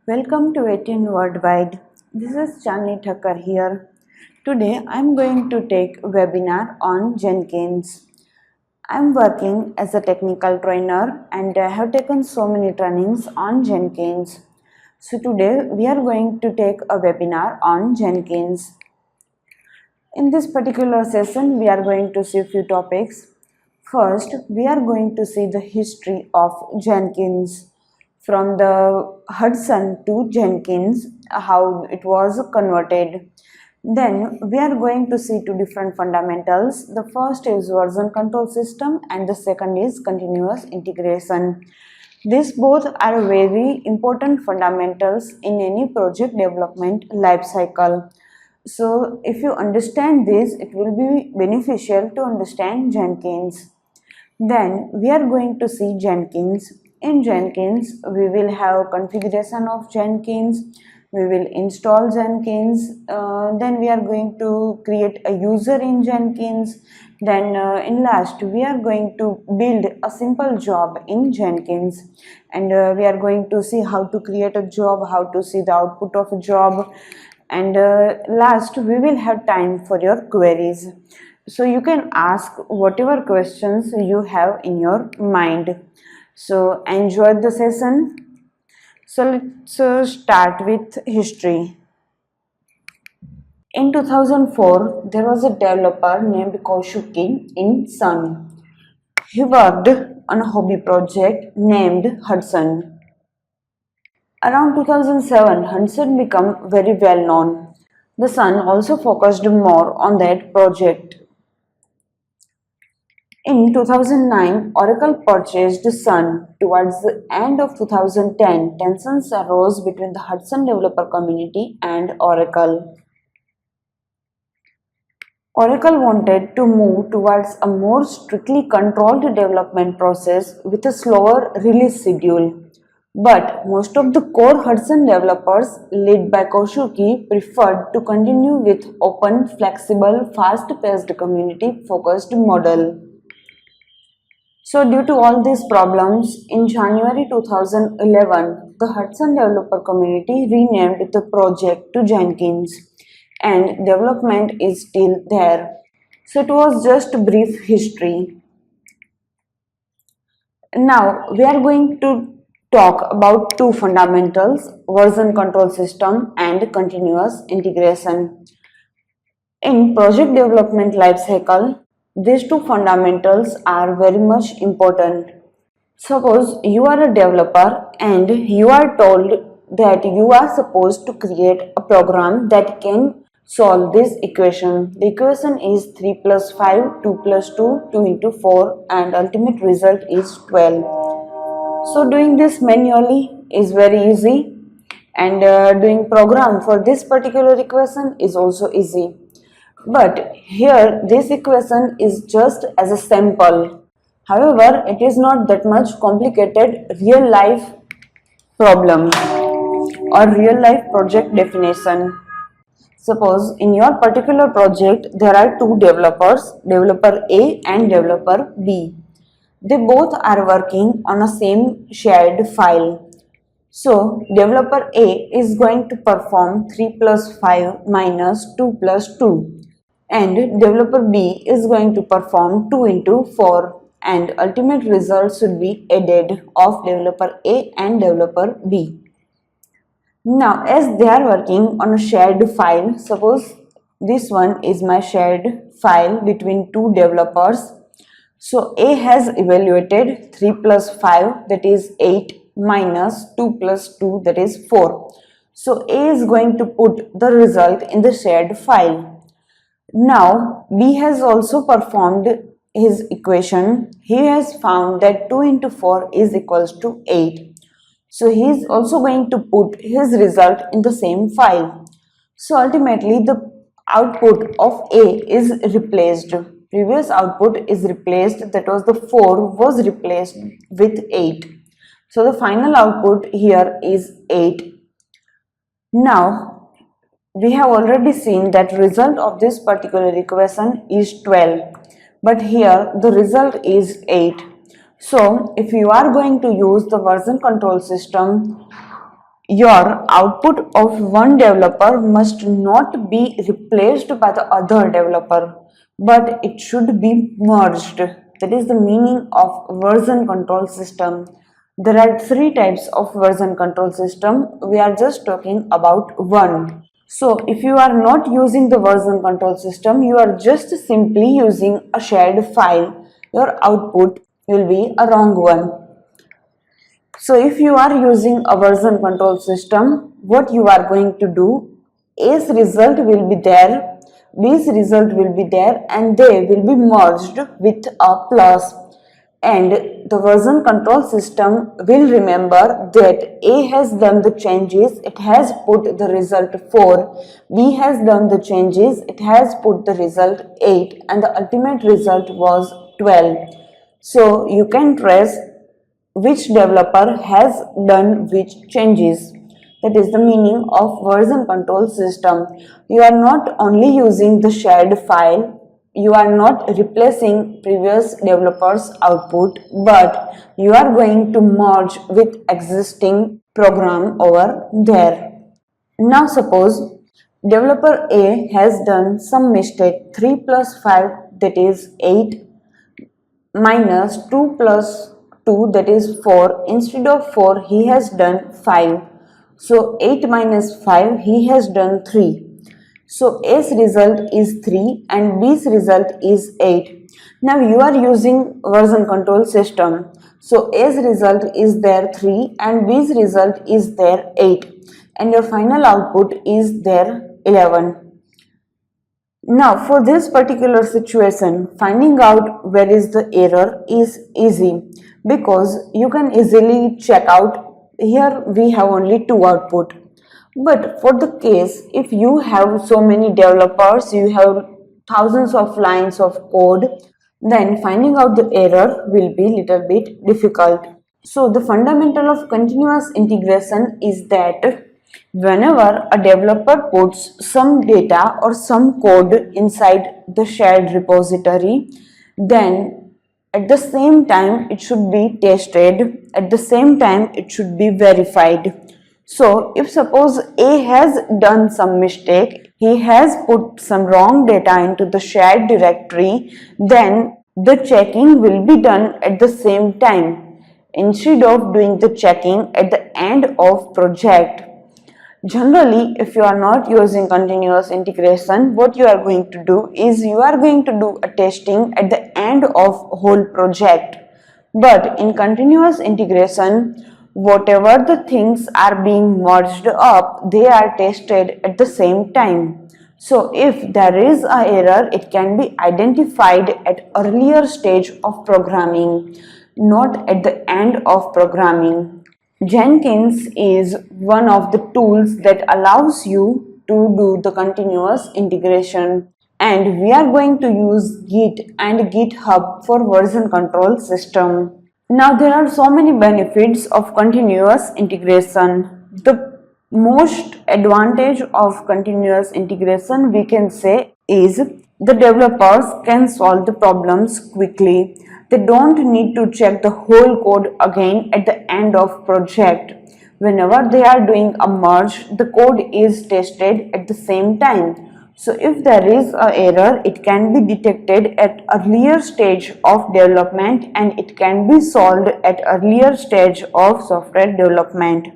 Welcome to 18 Worldwide. This is Chandni Thakkar here. Today I am going to take a webinar on Jenkins. I am working as a technical trainer and I have taken so many trainings on Jenkins. So today we are going to take a webinar on Jenkins. In this particular session we are going to see a few topics. First, we are going to see the history of Jenkins from the Hudson to Jenkins, how it was converted. Then we are going to see two different fundamentals. The first is version control system and the second is continuous integration. These both are very important fundamentals in any project development life cycle. So if you understand this, it will be beneficial to understand Jenkins. Then we are going to see Jenkins. In Jenkins, we will have configuration of Jenkins, we will install Jenkins, then we are going to create a user in Jenkins, then in last we are going to build a simple job in Jenkins, and we are going to see how to create a job, how to see the output of a job, and last we will have time for your queries. So you can ask whatever questions you have in your mind. So enjoy the session. So let's start with history. In 2004, there was a developer named Kaushiki in Sun. He worked on a hobby project named Hudson. Around 2007, Hudson became very well known. The Sun also focused more on that project. In 2009, Oracle purchased Sun. Towards the end of 2010, tensions arose between the Hudson developer community and Oracle. Oracle wanted to move towards a more strictly controlled development process with a slower release schedule. But most of the core Hudson developers, led by Kaushiki, preferred to continue with open, flexible, fast-paced community-focused model. So due to all these problems, in January 2011, the Hudson developer community renamed the project to Jenkins, and development is still there. So it was just brief history. Now we are going to talk about two fundamentals, version control system and continuous integration. In project development lifecycle, these two fundamentals are very much important. Suppose you are a developer and you are told that you are supposed to create a program that can solve this equation. The equation is 3 plus 5, 2 plus 2, 2 into 4, and ultimate result is 12. So doing this manually is very easy, and doing program for this particular equation is also easy. But here this equation is just as a sample. However, it is not that much complicated real life problem or real life project definition. Suppose in your particular project there are two developers, developer A and developer B. They both are working on a same shared file. So developer A is going to perform 3 plus 5 minus 2 plus 2. And developer B is going to perform 2 into 4, and ultimate result should be added of developer A and developer B. Now as they are working on a shared file, suppose this one is my shared file between two developers. So A has evaluated 3 plus 5, that is 8, minus 2 plus 2, that is 4. So A is going to put the result in the shared file. Now B has also performed his equation. He has found that 2 into 4 is equals to 8. So he is also going to put his result in the same file. So ultimately the output of A is replaced. Previous output is replaced, that was the 4 was replaced with 8. So the final output here is 8. Now we have already seen that result of this particular equation is 12, but here the result is 8. So if you are going to use the version control system, Your output of one developer must not be replaced by the other developer, but it should be merged. That is the meaning of version control system. There are three types of version control system. We are just talking about one. So if you are not using the version control system, you are just simply using a shared file, your output will be a wrong one. So if you are using a version control system, what you are going to do, A's result will be there, B's result will be there, and they will be merged with a plus. And the version control system will remember that A has done the changes, it has put the result 4, B has done the changes, it has put the result 8, and the ultimate result was 12. So you can trace which developer has done which changes. That is the meaning of version control system. You are not only using the shared file, you are not replacing previous developer's output, but you are going to merge with existing program over there. Now suppose developer A has done some mistake, 3 plus 5 that is 8 minus 2 plus 2 that is 4. Instead of 4 he has done 5. So 8 minus 5 he has done 3. So A's result is 3 and B's result is 8. Now you are using version control system. So A's result is there 3 and B's result is there 8. And your final output is there 11. Now for this particular situation, finding out where is the error is easy because you can easily check out. Here we have only two output. But for the case, if you have so many developers, you have thousands of lines of code, then finding out the error will be little bit difficult. So the fundamental of continuous integration is that whenever a developer puts some data or some code inside the shared repository, then at the same time it should be tested, at the same time it should be verified. So if suppose A has done some mistake, he has put some wrong data into the shared directory, then the checking will be done at the same time instead of doing the checking at the end of project. Generally, if you are not using continuous integration, what you are going to do is you are going to do a testing at the end of whole project. But in continuous integration, whatever the things are being merged up, they are tested at the same time. So if there is an error, it can be identified at earlier stage of programming, not at the end of programming. Jenkins is one of the tools that allows you to do the continuous integration, and we are going to use Git and GitHub for version control system. Now there are so many benefits of continuous integration. The most advantage of continuous integration we can say is the developers can solve the problems quickly. They don't need to check the whole code again at the end of project. Whenever they are doing a merge, the code is tested at the same time. So if there is an error, it can be detected at earlier stage of development and it can be solved at earlier stage of software development.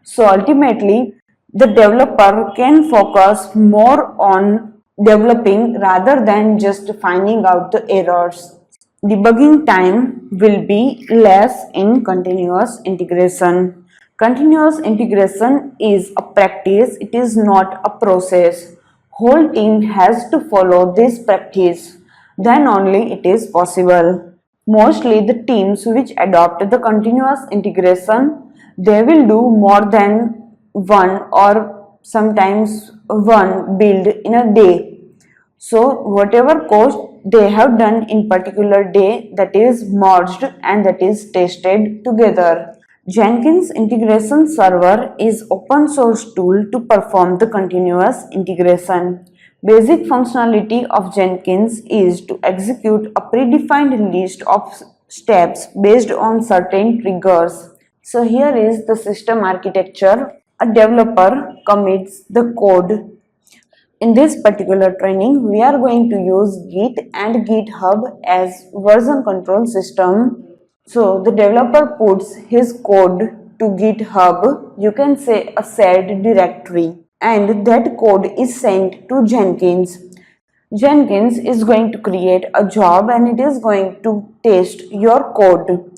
So ultimately, the developer can focus more on developing rather than just finding out the errors. Debugging time will be less in continuous integration. Continuous integration is a practice, it is not a process. Whole team has to follow this practice, then only it is possible. Mostly the teams which adopt the continuous integration, they will do more than one or sometimes one build in a day. So whatever code they have done in particular day, that is merged and that is tested together. Jenkins Integration Server is open source tool to perform the continuous integration. Basic functionality of Jenkins is to execute a predefined list of steps based on certain triggers. So here is the system architecture. a developer commits the code. In this particular training, we are going to use Git and GitHub as version control system. So the developer puts his code to GitHub, you can say a shared directory, and that code is sent to Jenkins. Jenkins is going to create a job and it is going to test your code.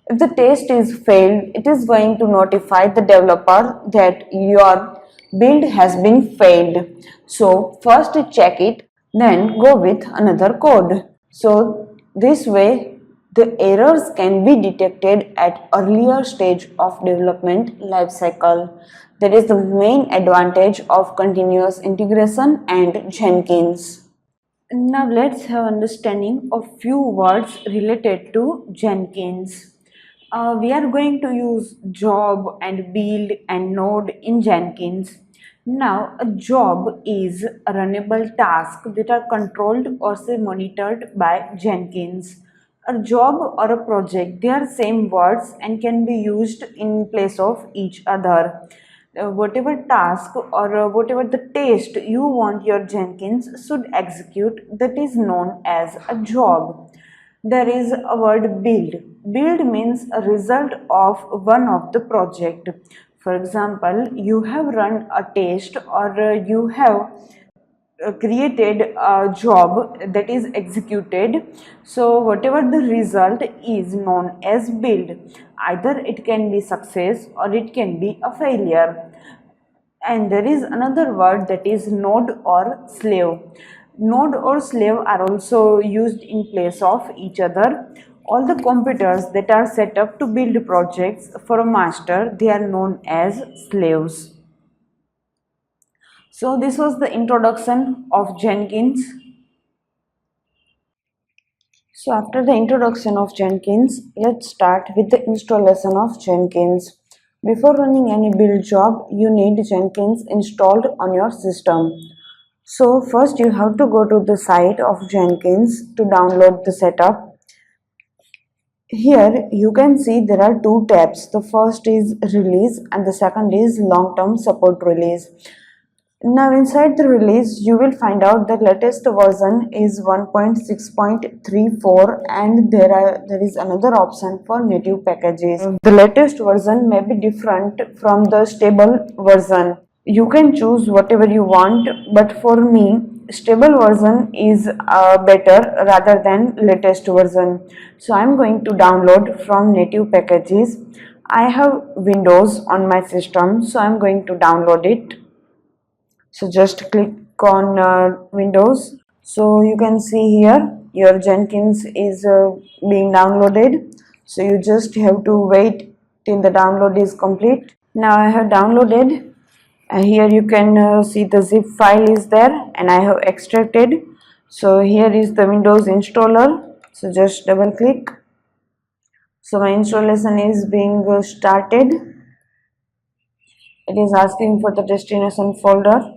If the test is failed, it is going to notify the developer that your build has been failed. So first check it, then go with another code. So this way the errors can be detected at earlier stage of development lifecycle. That is the main advantage of continuous integration and Jenkins. Now let's have understanding of few words related to Jenkins. We are going to use job and build and node in Jenkins. Now a job is a runnable task that are controlled or say monitored by Jenkins. A job or a project, they are same words and can be used in place of each other. Whatever task or whatever the test you want your Jenkins should execute, that is known as a job. There is a word build. Build means a result of one of the project. For example, you have run a test or you have created a job that is executed. So whatever the result is known as build. Either it can be success or it can be a failure. And there is another word that is node or slave. Node or slave are also used in place of each other. All the computers that are set up to build projects for a master, they are known as slaves. So this was the introduction of Jenkins. So after the introduction of Jenkins, let's start with the installation of Jenkins. Before running any build job, you need Jenkins installed on your system. So first you have to go to the site of Jenkins to download the setup. Here you can see there are two tabs. The first is release and the second is long-term support release. Now inside the release you will find out the latest version is 1.6.34 and there is another option for native packages. The latest version may be different from the stable version. You can choose whatever you want, but for me stable version is better rather than latest version. So I'm going to download from native packages. I have Windows on my system, so I'm going to download it. So just click on Windows. So you can see here your Jenkins is being downloaded. So you just have to wait till the download is complete. Now I have downloaded. Here you can see the zip file is there and I have extracted. So here is the Windows installer. So just double click. So my installation is being started. It is asking for the destination folder.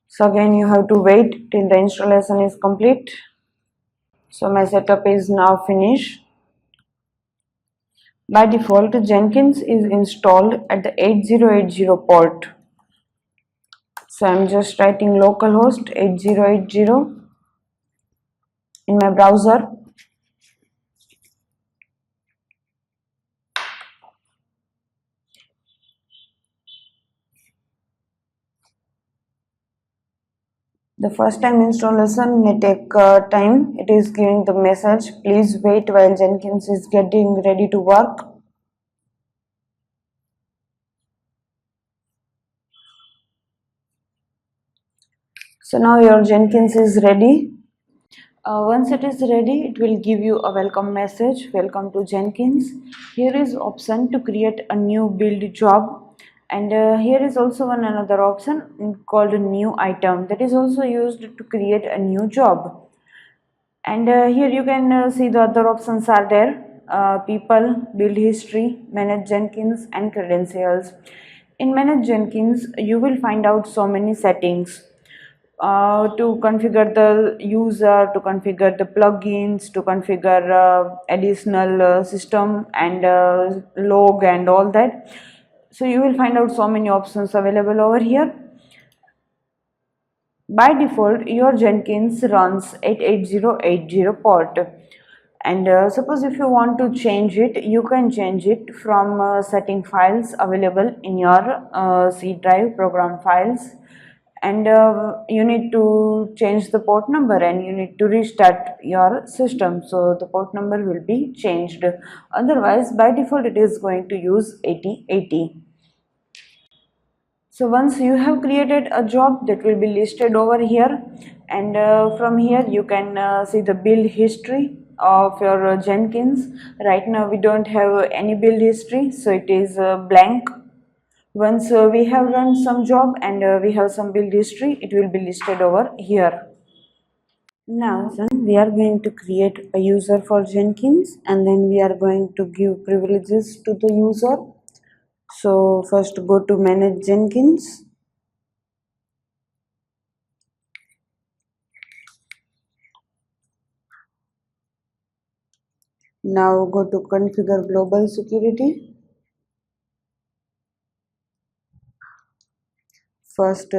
So again you have to wait till the installation is complete. So my setup is now finished. By default, Jenkins is installed at the 8080 port. So I'm just writing localhost 8080 in my browser. The first time installation may take time. It is giving the message, please wait while Jenkins is getting ready to work. So now your Jenkins is ready. Once it is ready, it will give you a welcome message. Welcome to Jenkins. Here is option to create a new build job. And here is also another option called a new item that is also used to create a new job. And here you can see the other options are there. People, build history, manage Jenkins and credentials. In manage Jenkins you will find out so many settings. to configure the user, to configure the plugins, to configure additional system and log and all that. So you will find out so many options available over here. By default, your Jenkins runs at 8080 port. And suppose if you want to change it, you can change it from setting files available in your C drive program files. And you need to change the port number and you need to restart your system. So the port number will be changed. Otherwise, by default, it is going to use 8080. So once you have created a job, that will be listed over here, and from here you can see the build history of your Jenkins. Right now we don't have any build history, so it is blank. Once we have run some job and we have some build history, it will be listed over here. Now we are going to create a user for Jenkins, and then we are going to give privileges to the user. So first go to manage Jenkins. Now go to configure global security. First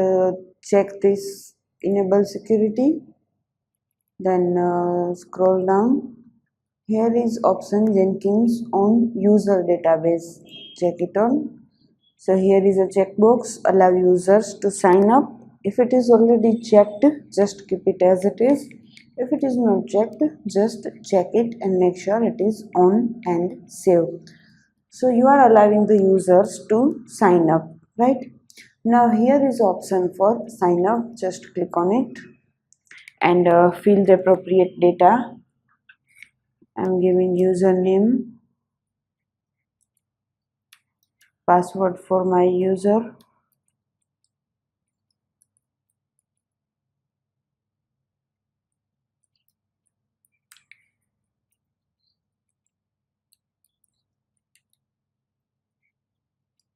check this enable security, then scroll down. Here is option Jenkins on user database. Check it on. So here is a checkbox, allow users to sign up. If it is already checked, just keep it as it is. If it is not checked, just check it and make sure it is on and save. So you are allowing the users to sign up, right? Now here is option for sign up. Just click on it and fill the appropriate data. I'm giving username, password for my user,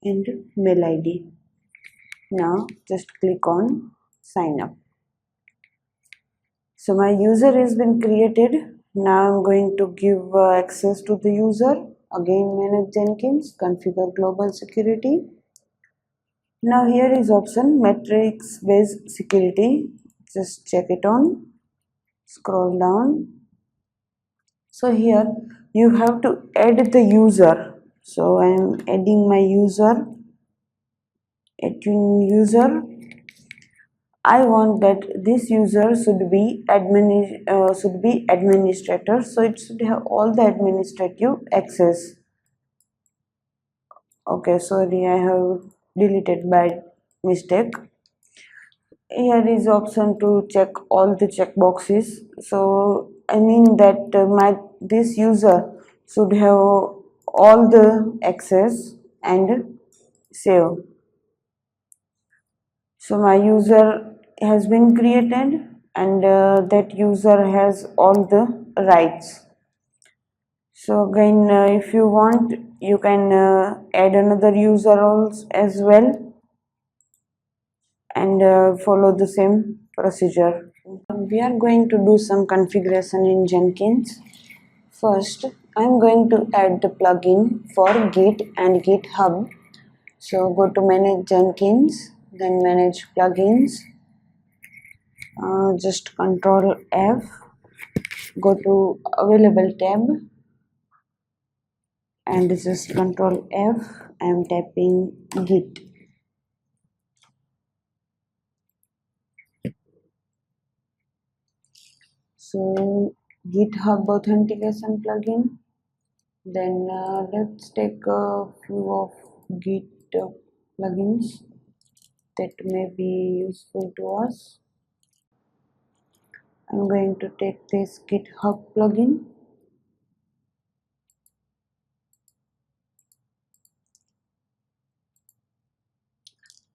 and mail ID. Now just click on sign up. So my user has been created. Now I'm going to give access to the user. Again manage Jenkins, configure global security. Now here is option matrix based security. Just check it on. Scroll down. So here you have to add the user. So I am adding my user. Add user. I want that this user should be administrator, so it should have all the administrative access. Okay, sorry, I have deleted by mistake. Here is option to check all the check boxes. So I mean that this user should have all the access and save. So my user has been created and that user has all the rights. So again if you want you can add another user as well and follow the same procedure. We are going to do some configuration in Jenkins. First I'm going to add the plugin for Git and GitHub. So go to manage Jenkins, then manage plugins. Just control F, go to available tab and just control F. I am tapping Git. So GitHub authentication plugin. Then let's take a few of Git plugins that may be useful to us. I'm going to take this GitHub plugin.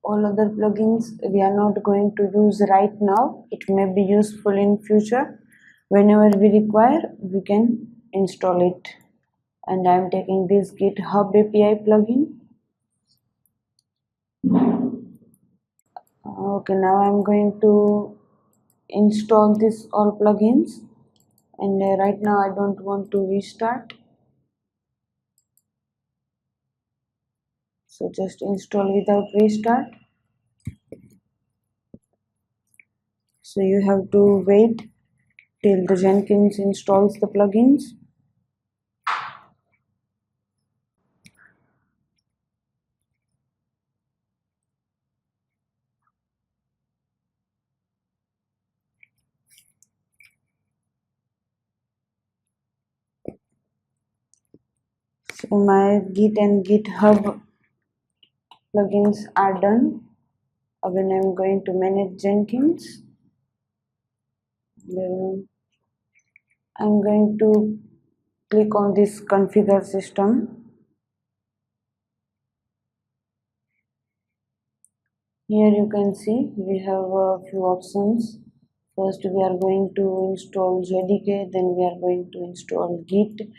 All other plugins we are not going to use right now. It may be useful in future. Whenever we require, we can install it. And I am taking this GitHub API plugin. Okay, now I am going to install this all plugins, and right now I don't want to restart, so just install without restart. So you have to wait till the Jenkins installs the plugins. So my Git and GitHub plugins are done. Again, I'm going to manage Jenkins. Then I'm going to click on this configure system. Here you can see we have a few options. First we are going to install JDK, then we are going to install Git.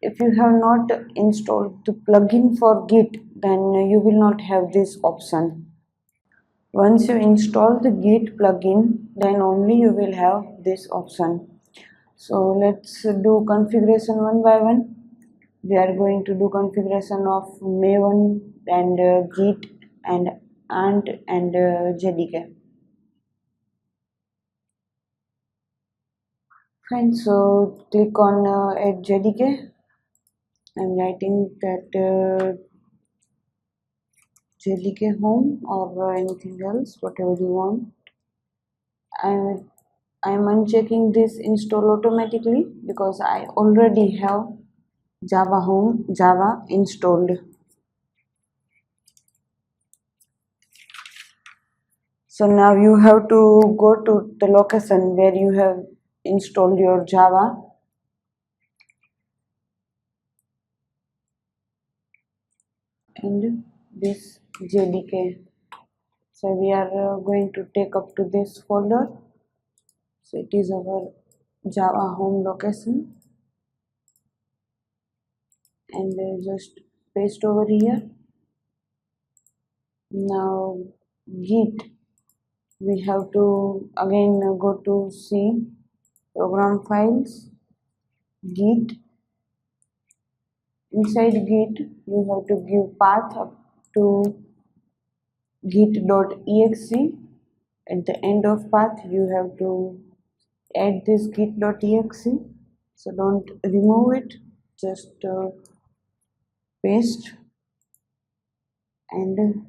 If you have not installed the plugin for Git, then you will not have this option. Once you install the Git plugin, then only you will have this option. So let's do configuration one by one. We are going to do configuration of Maven and Git and Ant and JDK. Fine, so click on add JDK. I'm writing that JDK home or anything else, whatever you want. I'm unchecking this install automatically because I already have Java installed. So now you have to go to the location where you have installed your Java. And this JDK. So we are going to take up to this folder. So it is our Java home location, and just paste over here. Now Git, we have to again go to C, program files, Git. Inside Git you have to give path up to git.exe. At the end of path you have to add this git.exe, so don't remove it, just paste and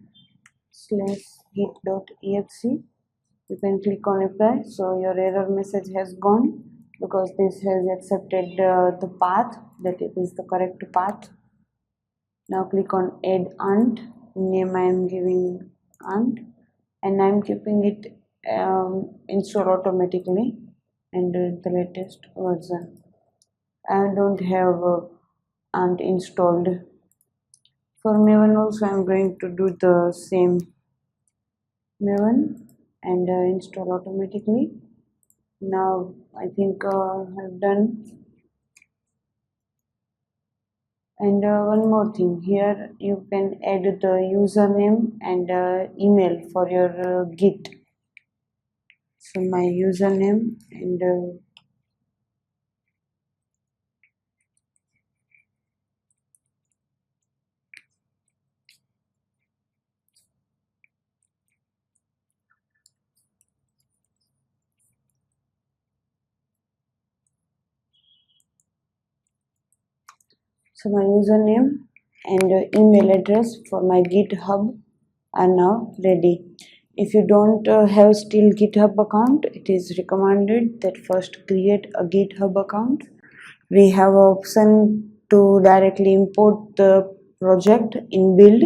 slash git.exe. You can click on apply, so your error message has gone because this has accepted the path, that it is the correct path. Now click on add ant, name I am giving ant, and I am keeping it install automatically and the latest version. I don't have ant installed. For Maven also I am going to do the same. Maven and install automatically. Now I think I've done. And one more thing, here you can add the username and email for your Git. So my username and so my username and email address for my GitHub are now ready. If you don't have still GitHub account, it is recommended that first create a GitHub account. We have an option to directly import the project in build,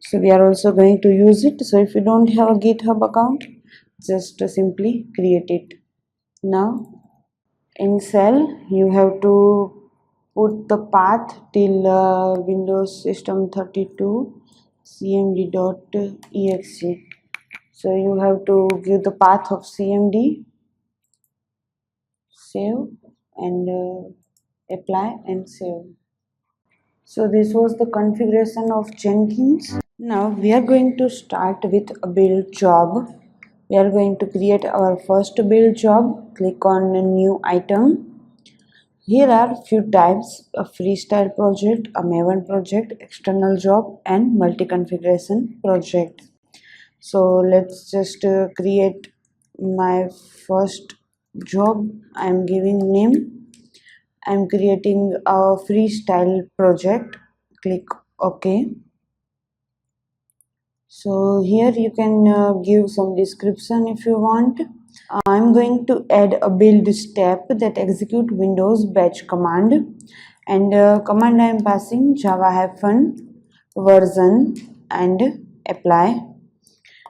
so we are also going to use it. So if you don't have a GitHub account, just simply create it. Now in cell you have to put the path till Windows System 32 cmd.exe. So you have to give the path of cmd, save, and apply and save. So this was the configuration of Jenkins. Now we are going to start with a build job. We are going to create our first build job. Click on a new item. Here are few types: a freestyle project, a Maven project, external job, and multi-configuration project. So let's just create my first job. I'm giving name. I'm creating a freestyle project. Click OK. So here you can give some description if you want. I'm going to add a build step that execute Windows batch command, and command I am passing java-version and apply.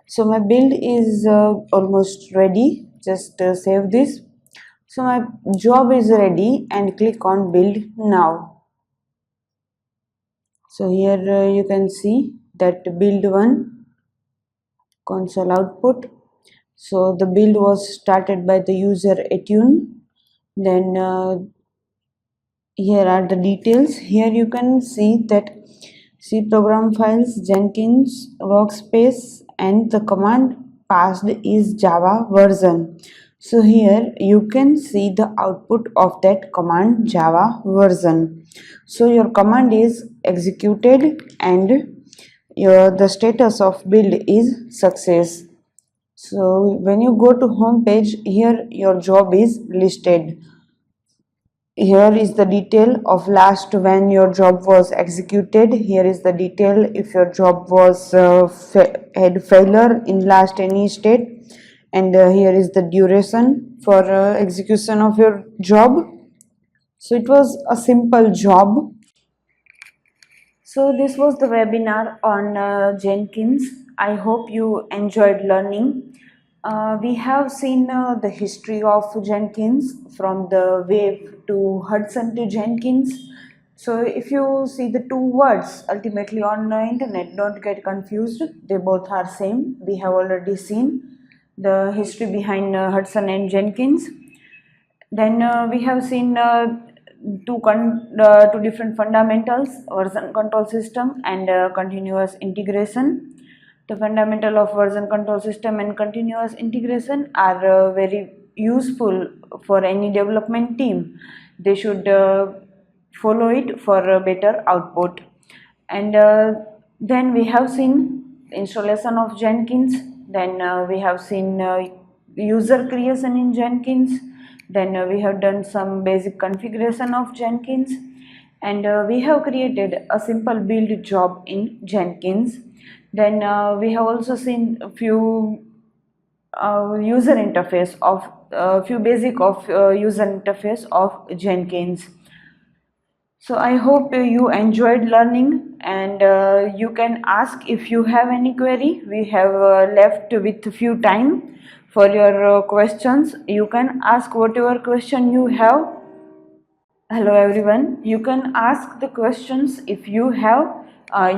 So my build is almost ready. Just save this. So my job is ready and click on build now. So here you can see that build 1 console output. So the build was started by the user Attune. Then here are the details. Here you can see that C program files, Jenkins workspace, and the command passed is Java version. So here you can see the output of that command Java version. So your command is executed and the status of build is success. So when you go to home page, here your job is listed. Here is the detail of last when your job was executed. Here is the detail if your job was had failure in last any state, and here is the duration for execution of your job. So it was a simple job. So this was the webinar on Jenkins. I hope you enjoyed learning. We have seen the history of Jenkins from the wave to Hudson to Jenkins. So if you see the two words ultimately on the internet, don't get confused. They both are same. We have already seen the history behind Hudson and Jenkins. Then we have seen two different fundamentals: version control system and continuous integration. The fundamental of version control system and continuous integration are very useful for any development team. They should follow it for a better output. And then we have seen installation of Jenkins. Then we have seen user creation in Jenkins. Then we have done some basic configuration of Jenkins, and we have created a simple build job in Jenkins. Then we have also seen a few user interface of few basic of user interface of Jenkins. So I hope you enjoyed learning, and you can ask if you have any query. We have left with few time for your questions. You can ask whatever question you have. Hello everyone, you can ask the questions if you have.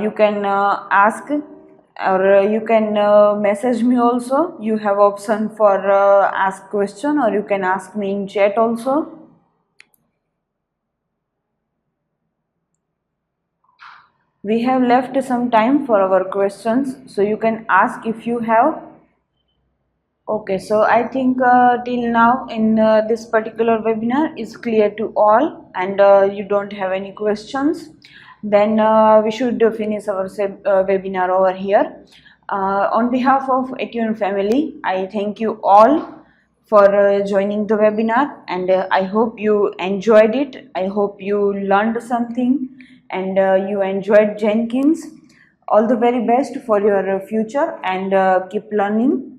You can ask, or you can message me also. You have option for ask question, or you can ask me in chat also. We have left some time for our questions, so you can ask if you have. Okay, so I think till now in this particular webinar is clear to all, and you don't have any questions. Then we should finish our webinar over here. On behalf of Attune family, I thank you all for joining the webinar, and I hope you enjoyed it. I hope you learned something, and you enjoyed Jenkins. All the very best for your future, and keep learning.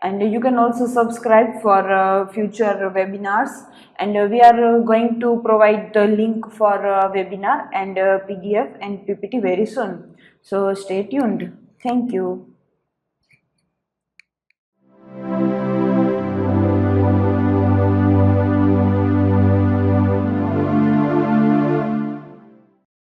And you can also subscribe for future webinars, and we are going to provide the link for webinar and PDF and PPT very soon. So stay tuned. Thank you.